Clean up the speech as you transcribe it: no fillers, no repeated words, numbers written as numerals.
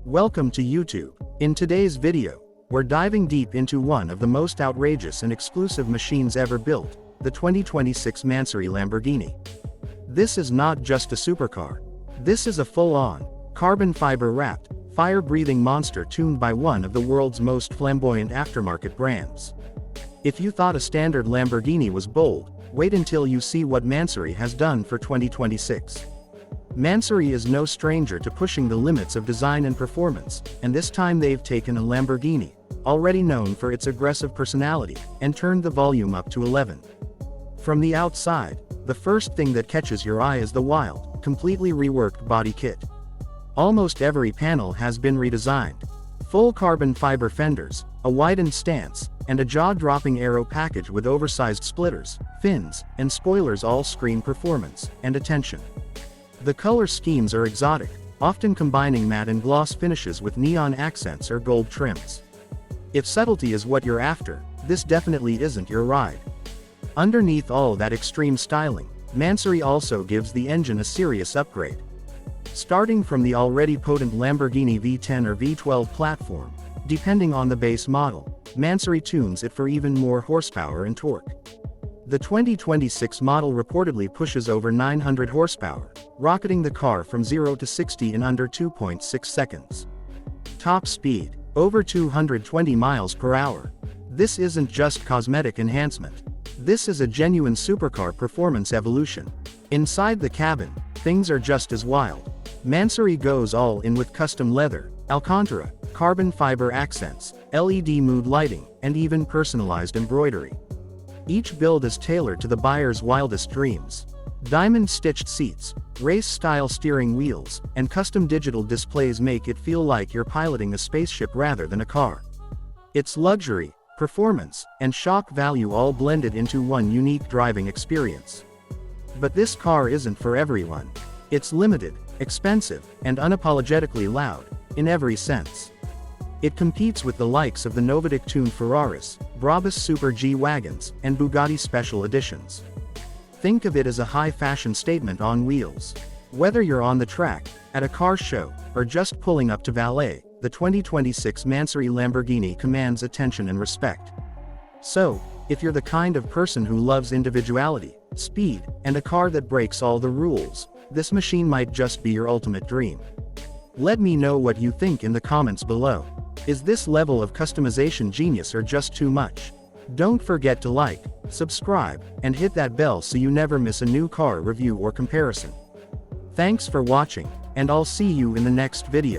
Welcome to YouTube. In today's video, we're diving deep into one of the most outrageous and exclusive machines ever built, the 2026 Mansory Lamborghini. This is not just a supercar. This is a full-on, carbon fiber-wrapped, fire-breathing monster tuned by one of the world's most flamboyant aftermarket brands. If you thought a standard Lamborghini was bold, wait until you see what Mansory has done for 2026. Mansory is no stranger to pushing the limits of design and performance, and this time they've taken a Lamborghini, already known for its aggressive personality, and turned the volume up to 11. From the outside, the first thing that catches your eye is the wild, completely reworked body kit. Almost every panel has been redesigned. Full carbon fiber fenders, a widened stance, and a jaw-dropping aero package with oversized splitters, fins, and spoilers all scream performance and attention. The color schemes are exotic, often combining matte and gloss finishes with neon accents or gold trims. If subtlety is what you're after, this definitely isn't your ride. Underneath all that extreme styling, Mansory also gives the engine a serious upgrade. Starting from the already potent Lamborghini V10 or V12 platform, depending on the base model, Mansory tunes it for even more horsepower and torque. The 2026 model reportedly pushes over 900 horsepower, rocketing the car from 0 to 60 in under 2.6 seconds. Top speed, over 220 miles per hour. This isn't just cosmetic enhancement. This is a genuine supercar performance evolution. Inside the cabin, things are just as wild. Mansory goes all in with custom leather, Alcantara, carbon fiber accents, LED mood lighting, and even personalized embroidery. Each build is tailored to the buyer's wildest dreams. Diamond-stitched seats, race-style steering wheels, and custom digital displays make it feel like you're piloting a spaceship rather than a car. It's luxury, performance, and shock value all blended into one unique driving experience. But this car isn't for everyone. It's limited, expensive, and unapologetically loud, in every sense. It competes with the likes of the Novatic-tuned Ferraris, Brabus Super G-Wagons, and Bugatti Special Editions. Think of it as a high-fashion statement on wheels. Whether you're on the track, at a car show, or just pulling up to valet, the 2026 Mansory Lamborghini commands attention and respect. So, if you're the kind of person who loves individuality, speed, and a car that breaks all the rules, this machine might just be your ultimate dream. Let me know what you think in the comments below. Is this level of customization genius or just too much? Don't forget to like, subscribe, and hit that bell so you never miss a new car review or comparison. Thanks for watching, and I'll see you in the next video.